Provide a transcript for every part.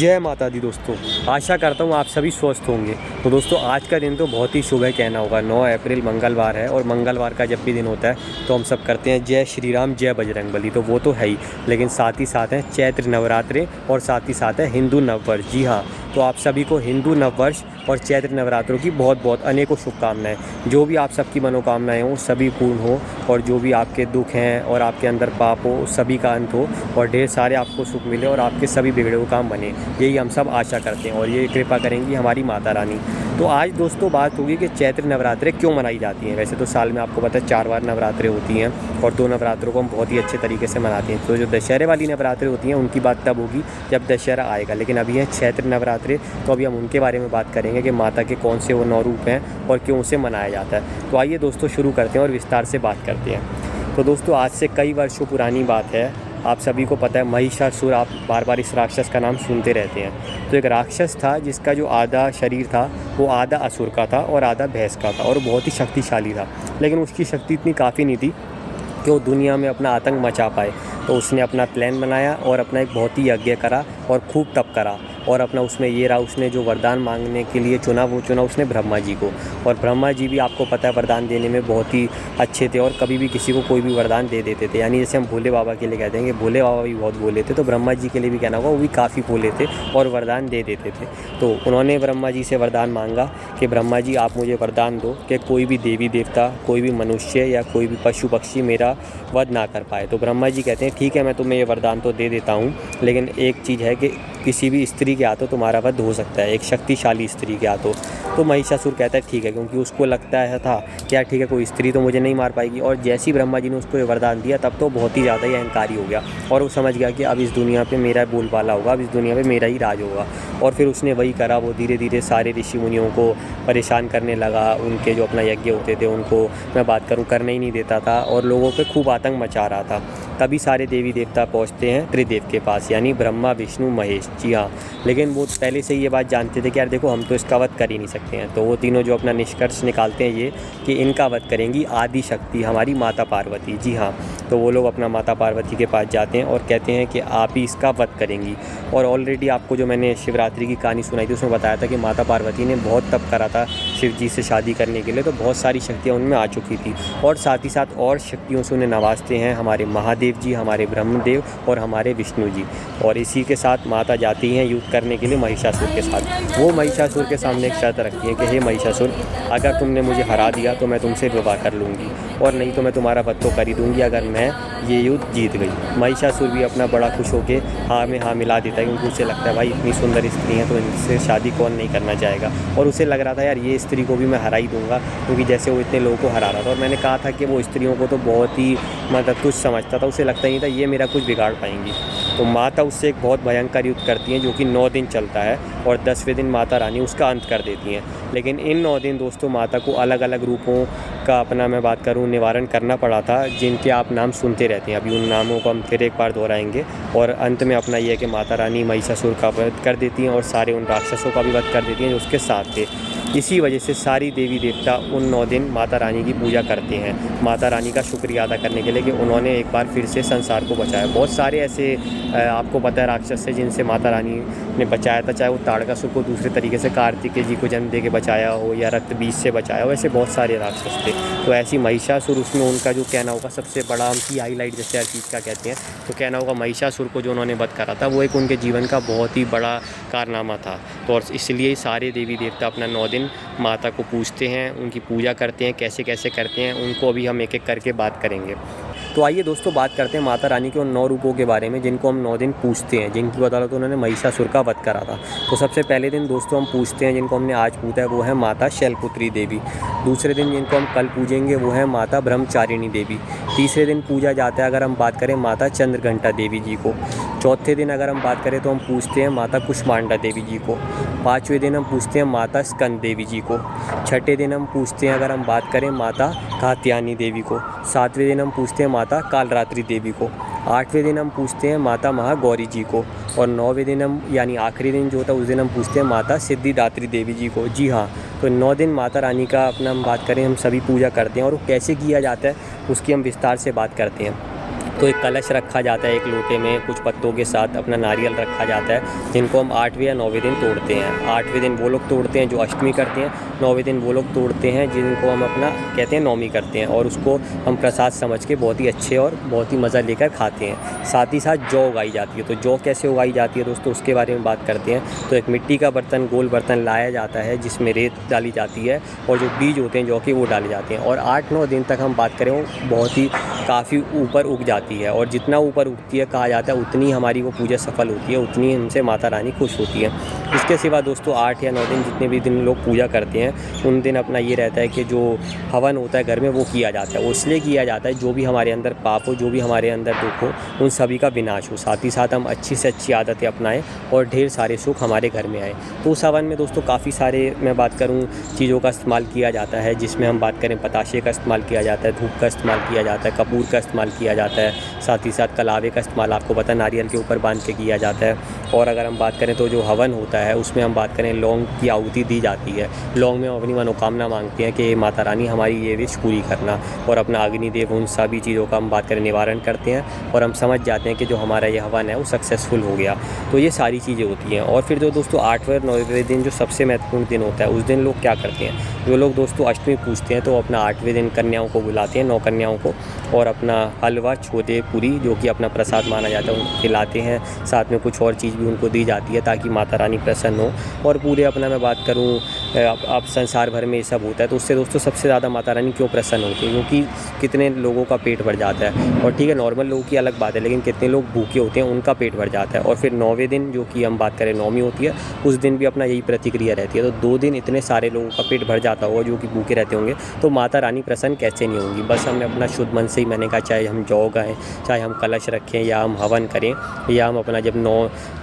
जय माता दी दोस्तों, आशा करता हूँ आप सभी स्वस्थ होंगे। तो दोस्तों आज का दिन तो बहुत ही शुभ है कहना होगा। 9 अप्रैल मंगलवार है और मंगलवार का जब भी दिन होता है तो हम सब करते हैं जय श्री राम जय बजरंगबली, तो वो तो है ही, लेकिन साथ ही साथ है चैत्र नवरात्रे और साथ ही साथ है हिंदू नववर्ष। जी हाँ, तो आप सभी को हिंदू नववर्ष और चैत्र नवरात्रों की बहुत बहुत अनेकों शुभकामनाएं। जो भी आप सबकी मनोकामनाएं हों सभी पूर्ण हो, और जो भी आपके दुख हैं और आपके अंदर पाप हो सभी का अंत हो, और ढेर सारे आपको सुख मिले और आपके सभी बिगड़े हुए काम बने, यही हम सब आशा करते हैं और ये कृपा करेंगी हमारी माता रानी। तो आज दोस्तों बात होगी कि चैत्र नवरात्रे क्यों मनाई जाती हैं। वैसे तो साल में आपको पता है 4 बार नवरात्रे होती हैं और 2 नवरात्रों को हम बहुत ही अच्छे तरीके से मनाते हैं। तो जो दशहरे वाली नवरात्रे होती हैं उनकी बात तब होगी जब दशहरा आएगा, लेकिन अभी है चैत्र नवरात्रे, तो अभी हम उनके बारे में बात करेंगे कि माता के कौन से वो 9 रूप हैं और क्यों उसे मनाया जाता है। तो आइए दोस्तों शुरू करते हैं और विस्तार से बात करते हैं। तो दोस्तों आज से कई वर्षों पुरानी बात है, आप सभी को पता है महिषासुर, आप बार बार इस राक्षस का नाम सुनते रहते हैं। तो एक राक्षस था जिसका जो आधा शरीर था वो आधा असुर का था और आधा भैंस का था और बहुत ही शक्तिशाली था, लेकिन उसकी शक्ति इतनी काफ़ी नहीं थी कि वो दुनिया में अपना आतंक मचा पाए। तो उसने अपना प्लान बनाया और अपना एक बहुत ही यज्ञ करा और खूब तप करा, और अपना उसमें ये रहा, उसने जो वरदान मांगने के लिए चुना वो चुना उसने ब्रह्मा जी को। और ब्रह्मा जी भी आपको पता है वरदान देने में बहुत ही अच्छे थे और कभी भी किसी को कोई भी वरदान दे देते थे। यानी जैसे हम भोले बाबा के लिए कहते हैं कि भोले बाबा भी बहुत भोले थे, तो ब्रह्मा जी के लिए भी कहना होगा वो भी काफ़ी भोले थे और वरदान दे देते थे। तो उन्होंने ब्रह्मा जी से वरदान मांगा कि ब्रह्मा जी आप मुझे वरदान दो कि कोई भी देवी देवता, कोई भी मनुष्य या कोई भी पशु पक्षी मेरा वध ना कर पाए। तो ब्रह्मा जी कहते हैं ठीक है, मैं तुम्हें ये वरदान तो दे देता हूँ, लेकिन एक चीज़ है कि किसी भी स्त्री के हाथों तुम्हारा वध हो सकता है, एक शक्तिशाली स्त्री के हाथों। तो महिषासुर कहता है ठीक है, क्योंकि उसको लगता है था क्या ठीक है कोई स्त्री तो मुझे नहीं मार पाएगी। और जैसे ही ब्रह्मा जी ने उसको ये वरदान दिया तब तो बहुत ही ज़्यादा ही अहंकारी हो गया और वो समझ गया कि अब इस दुनिया पे मेरा बोलबाला होगा, अब इस दुनिया पे मेरा ही राज होगा। और फिर उसने वही करा, वो धीरे धीरे सारे ऋषि मुनियों को परेशान करने लगा, उनके जो अपना यज्ञ होते थे उनको मैं बात करूँ करने ही नहीं देता था और लोगों पे खूब आतंक मचा रहा था। तभी सारे देवी देवता पहुँचते हैं त्रिदेव के पास, यानी ब्रह्मा विष्णु महेश। जी हाँ, लेकिन वो पहले से ये बात जानते थे कि यार देखो हम तो इसका वध कर ही नहीं सकते हैं। तो वो तीनों जो अपना निष्कर्ष निकालते हैं ये कि इनका वध करेंगी आदि शक्ति हमारी माता पार्वती। जी हाँ, तो वो लोग अपना माता पार्वती के पास जाते हैं और कहते हैं कि आप ही इसका वध करेंगी। और ऑलरेडी आपको जो मैंने शिवरात्रि की कहानी सुनाई थी उसमें बताया था कि माता पार्वती ने बहुत तप करा था शिव जी से शादी करने के लिए, तो बहुत सारी शक्तियाँ उनमें आ चुकी थी और साथ ही साथ और शक्तियों से उन्हें नवाजते हैं हमारे महादेव जी, हमारे ब्रह्मदेव और हमारे विष्णु जी। और इसी के साथ माता जाती हैं युद्ध करने के लिए महिषासुर के साथ। वो महिषासुर के सामने एक शर्त रखती है कि हे महिषासुर, अगर तुमने मुझे हरा दिया तो मैं तुमसे विवाह कर लूँगी, और नहीं तो मैं तुम्हारा वध तो कर ही दूँगी अगर मैं ये युद्ध जीत गई। महिषासुर भी अपना बड़ा खुश होकर हाँ में हाँ मिला देता है, क्योंकि उसे लगता है भाई इतनी सुंदर स्त्री है तो इनसे शादी कौन नहीं करना चाहेगा। और उसे लग रहा था यार ये स्त्री को भी मैं हरा ही दूँगा, क्योंकि जैसे वो इतने लोगों को हरा रहा था। और मैंने कहा था कि वो स्त्रियों को तो बहुत ही मतलब तुच्छ समझता था, उसे लगता नहीं था ये मेरा कुछ बिगाड़ पाएंगी। तो माता उससे एक बहुत भयंकर युद्ध करती हैं जो कि 9 दिन चलता है और 10वें दिन माता रानी उसका अंत कर देती हैं। लेकिन इन 9 दिन दोस्तों माता को अलग अलग रूपों का अपना मैं बात करूं निवारण करना पड़ा था, जिनके आप नाम सुनते रहते हैं। अभी उन नामों को हम फिर एक बार दोहराएंगे और अंत में अपना ये है कि माता रानी महिषासुर का वध कर देती हैं और सारे उन राक्षसों का भी वध कर देती हैं जो उसके साथ थे। इसी वजह से सारी देवी देवता उन 9 दिन माता रानी की पूजा करते हैं, माता रानी का शुक्रिया अदा करने के लिए कि उन्होंने एक बार फिर से संसार को बचाया। बहुत सारे ऐसे आपको पता है राक्षस थे जिनसे माता रानी ने बचाया था, चाहे वो ताड़कासुर को दूसरे तरीके से कार्तिकेय जी को जन्म दे के बचाया हो या रक्त बीज से बचाया हो, ऐसे बहुत सारे राक्षस थे। तो ऐसी महिषासुर उसमें उनका जो कहना होगा सबसे बड़ा उनकी हाईलाइट जैसे हर चीज़ का कहते हैं, तो कहना होगा महिषासुर को जो उन्होंने वध करा था वो एक उनके जीवन का बहुत ही बड़ा कारनामा था। तो और इसलिए सारे देवी देवता अपना 9 दिन माता को पूजते हैं, उनकी पूजा करते हैं। कैसे कैसे करते हैं उनको अभी हम एक एक करके बात करेंगे। तो आइए दोस्तों बात करते हैं माता रानी के उन 9 रूपों के बारे में जिनको हम 9 दिन पूजते हैं, जिनकी बदौलत उन्होंने महिषासुर का वध करा था। तो सबसे पहले दिन दोस्तों हम पूजते हैं जिनको हमने आज पूजा है वो है माता शैलपुत्री देवी। दूसरे दिन जिनको हम कल पूजेंगे वो है माता ब्रह्मचारिणी देवी। तीसरे दिन पूजा जाता है अगर हम बात करें माता चंद्रघंटा देवी जी को। चौथे दिन अगर हम बात करें तो हम पूजते हैं माता कुष्मांडा देवी जी को। 5वें दिन हम पूजते हैं माता स्कंद देवी जी को। 6ठे दिन हम पूजते हैं अगर हम बात करें माता कात्यायनी देवी को। 7वें दिन हम पूजते हैं माता कालरात्रि देवी को। 8वें दिन हम पूजते हैं माता महागौरी जी को। और 9वें दिन हम यानी आखिरी दिन जो होता है उस दिन हम पूजते हैं माता सिद्धिदात्री देवी जी को। जी हाँ, तो 9 दिन माता रानी का अपना हम बात करें हम सभी पूजा करते हैं और वो कैसे किया जाता है उसकी हम विस्तार से बात करते हैं। तो एक कलश रखा जाता है एक लोटे में, कुछ पत्तों के साथ अपना नारियल रखा जाता है, जिनको हम 8वें या 9वें दिन तोड़ते हैं। 8वें दिन वो लोग तोड़ते हैं जो अष्टमी करते हैं, 9वें दिन वो लोग तोड़ते हैं जिनको हम अपना कहते हैं नौमी करते हैं, और उसको हम प्रसाद समझ के बहुत ही अच्छे और बहुत ही मज़ा लेकर खाते हैं। साथ ही साथ जौ उगाई जाती है। तो जौ कैसे उगाई जाती है दोस्तों, उसके बारे में बात करते हैं। तो एक मिट्टी का बर्तन, गोल बर्तन लाया जाता है जिसमें रेत डाली जाती है और जो बीज होते हैं जौ के वो डाले जाते हैं, और 8-9 दिन तक हम बात करें वो बहुत ही काफ़ी ऊपर उग जाती है, और जितना ऊपर उगती है कहा जाता है उतनी हमारी वो पूजा सफल होती है, उतनी हमसे माता रानी खुश होती है। इसके सिवा दोस्तों 8 या 9 दिन जितने भी दिन लोग पूजा करते हैं उन दिन अपना ये रहता है कि जो हवन होता है घर में वो किया जाता है। वो इसलिए किया जाता है जो भी हमारे अंदर पाप हो, जो भी हमारे अंदर दुख हो, उन सभी का विनाश हो। साथ ही साथ हम अच्छी से अच्छी आदतें अपनाएं और ढेर सारे सुख हमारे घर में आए। तो उस हवन में दोस्तों काफ़ी सारे मैं बात करूँ चीज़ों का इस्तेमाल किया जाता है, जिसमें हम बात करें पताशे का इस्तेमाल किया जाता है, धूप का इस्तेमाल किया जाता है, कपूर का इस्तेमाल किया जाता है, साथ ही साथ कलावे का इस्तेमाल आपको पता नारियल के ऊपर बांध के किया जाता है। और अगर हम बात करें तो जो हवन होता है उसमें हम बात करें लौंग की आहुति दी जाती है। लौंग में हम अपनी मनोकामना मांगते हैं कि माता रानी हमारी ये विश पूरी करना, और अपना अग्निदेव उन सभी चीज़ों का हम बात करें निवारण करते हैं, और हम समझ जाते हैं कि जो हमारा ये हवन है वो सक्सेसफुल हो गया। तो ये सारी चीज़ें होती हैं। और फिर जो दोस्तों 8वें 9वें दिन जो सबसे महत्वपूर्ण दिन होता है उस दिन लोग क्या करते हैं, जो लोग दोस्तों अष्टमी पूजते हैं तो अपना 8वें दिन कन्याओं को बुलाते हैं, 9 कन्याओं को, और अपना हलवा, छोले, पूरी जो कि अपना प्रसाद माना जाता है उनको खिलाते हैं। साथ में कुछ और चीज़ भी उनको दी जाती है ताकि माता रानी प्रसन्न हो। और पूरे अपना मैं बात करूँ अब संसार भर में ये सब होता है, तो उससे दोस्तों सबसे ज़्यादा माता रानी क्यों प्रसन्न होती है, क्योंकि कितने लोगों का पेट भर जाता है। और ठीक है नॉर्मल लोगों की अलग बात है, लेकिन कितने लोग भूखे होते हैं उनका पेट भर जाता है। और फिर 9वें दिन जो कि हम बात करें नौमी होती है, उस दिन भी अपना यही प्रतिक्रिया रहती है। तो 2 दिन इतने सारे लोगों का पेट भर जाता होगा जो कि भूखे रहते होंगे, तो माता रानी प्रसन्न कैसे नहीं होंगी। बस हमें अपना शुद्ध मन से ही, मैंने कहा चाहे हम जौ गाएँ, चाहे हम कलश रखें, या हम हवन करें, या हम अपना जब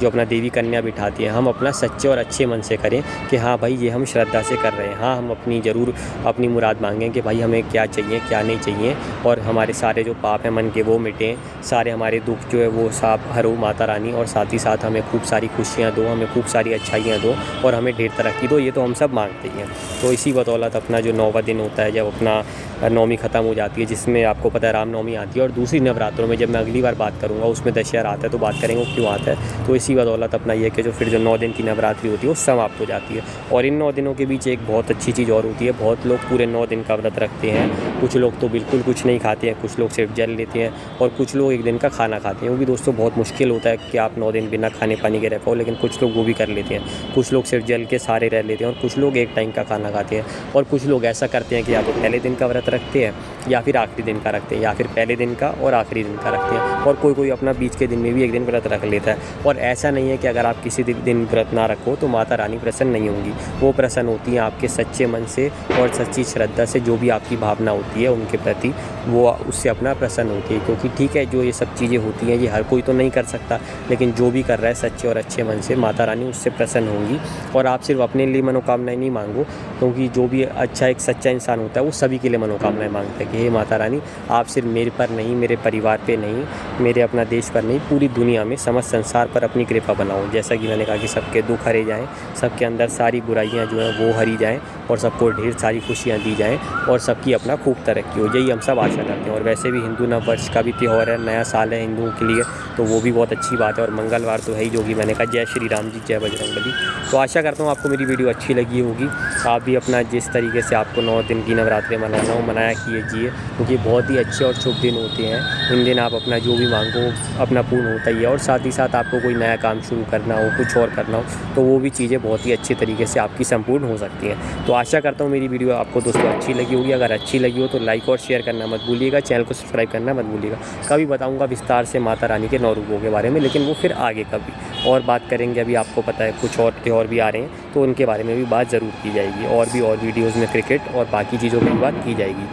जो अपना देवी कन्या बिठाती है, हम अपना सच्चे और अच्छे मन से करें कि हाँ भाई ये हम श्रद्धा से कर रहे हैं। हाँ हम अपनी ज़रूर अपनी मुराद मांगें कि भाई हमें क्या चाहिए क्या नहीं चाहिए, और हमारे सारे जो पाप हैं मन के वो मिटें, सारे हमारे दुख जो है वो साफ हरो माता रानी, और साथ ही साथ हमें खूब सारी खुशियाँ दो, हमें खूब सारी अच्छाइयाँ दो, और हमें ढेर तरक्की दो। ये तो हम सब मांगते ही हैं। तो इसी बदौलत अपना जो 9वां दिन होता है, जब अपना नौमी ख़त्म हो जाती है, जिसमें आपको पता है रामनवमी आती है, और दूसरी नवरात्रों में जब मैं अगली बार बात करूँगा उसमें दशहरा आता है, तो बात करेंगे वो क्यों आता है। तो इसी बदौलत अपना ये कि जो फिर जो 9 दिन की नवरात्रि होती है वो समाप्त हो जाती है। और इन 9 दिनों के बीच एक बहुत अच्छी चीज़ और होती है, बहुत लोग पूरे 9 दिन का व्रत रखते हैं। कुछ लोग तो बिल्कुल कुछ नहीं खाते हैं, कुछ लोग सिर्फ जल लेते हैं, और कुछ लोग 1 दिन का खाना खाते हैं। वो भी दोस्तों बहुत मुश्किल होता है कि आप 9 दिन बिना खाने पानी के रह पाओ, लेकिन कुछ लोग वो भी कर लेते हैं। कुछ लोग सिर्फ जल के सारे रह लेते हैं, और कुछ लोग 1 टाइम का खाना खाते हैं। और कुछ लोग ऐसा करते हैं कि या तो पहले दिन का व्रत रखते हैं, या फिर आखिरी दिन का रखते हैं, या फिर पहले दिन का और आखिरी दिन का रखते हैं, और कोई अपना बीच के दिन में भी 1 दिन व्रत रख लेता है। और ऐसा नहीं है कि अगर आप किसी दिन व्रत ना रखो तो माता रानी प्रसन्न नहीं होंगी। वो प्रसन्न होती हैं आपके सच्चे मन से और सच्ची श्रद्धा से, जो भी आपकी भावना होती है उनके प्रति, वो उससे अपना प्रसन्न होती है। क्योंकि ठीक है जो ये सब चीज़ें होती हैं ये हर कोई तो नहीं कर सकता, लेकिन जो भी कर रहा है सच्चे और अच्छे मन से, माता रानी उससे प्रसन्न होंगी। और आप सिर्फ अपने लिए मनोकामनाएं नहीं मांगो, क्योंकि जो भी अच्छा एक सच्चा इंसान होता है वो सभी के लिए मनोकामनाएं मांगता है कि हे माता रानी आप सिर्फ मेरे पर नहीं, मेरे परिवार पे नहीं, मेरे अपना देश पर नहीं, पूरी दुनिया में समस्त संसार पर अपनी कृपा बनाओ। जैसा कि मैंने कहा कि सबके दुख हरे जाएं, सबके अंदर सारी बुराइयां जो हैं वो हरी जाएं, और सबको ढेर सारी खुशियां दी जाएं, और सबकी अपना खूब तरक्की हो। यही हम सब आशा करते हैं। और वैसे भी हिंदू नव वर्ष का भी त्यौहार है, नया साल है हिंदुओं के लिए, तो वो भी बहुत अच्छी बात है। और मंगलवार तो है ही, जो कि मैंने कहा जय श्री राम जी जय बजरंगबली। तो आशा करता हूँ आपको मेरी वीडियो अच्छी लगी होगी। आप भी अपना जिस तरीके से आपको 9 दिन की नवरात्रि मनाना हो मनाया कीजिए, क्योंकि बहुत ही अच्छे और शुभ दिन होते हैं। इन दिन आप अपना जो भी मांगो अपना पूर्ण होता ही है। और साथ ही साथ आपको कोई नया काम शुरू करना हो, कुछ और करना हो, तो वो भी चीज़ें बहुत ही अच्छे तरीके से आपकी संपूर्ण हो सकती हैं। तो आशा करता हूँ मेरी वीडियो आपको दोस्तों अच्छी लगी होगी। अगर अच्छी लगी हो तो लाइक और शेयर करना मत भूलिएगा, चैनल को सब्सक्राइब करना मत भूलिएगा। कभी बताऊँगा विस्तार से माता रानी के 9 रूपों के बारे में, लेकिन वो फिर आगे कभी और बात करेंगे। अभी आपको पता है कुछ और त्यौहार भी आ रहे हैं, तो उनके बारे में भी बात ज़रूर की जाएगी। और भी और वीडियोज़ में क्रिकेट और बाकी चीज़ों की भी बात की जाएगी।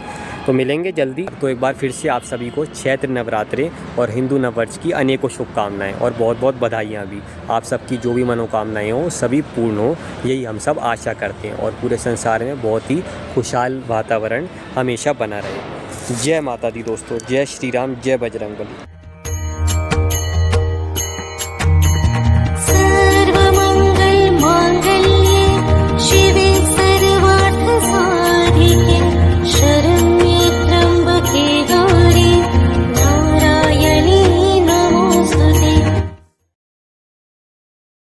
तो मिलेंगे जल्दी। तो एक बार फिर से आप सभी को चैत्र नवरात्रे और हिंदू नववर्ष की अनेकों शुभकामनाएं और बहुत बहुत बधाइयाँ भी। आप सबकी जो भी मनोकामनाएं हो सभी पूर्ण हो, यही हम सब आशा करते हैं। और पूरे संसार में बहुत ही खुशहाल वातावरण हमेशा बना रहे। जय माता दी दोस्तों, जय श्री राम, जय बजरंगबली।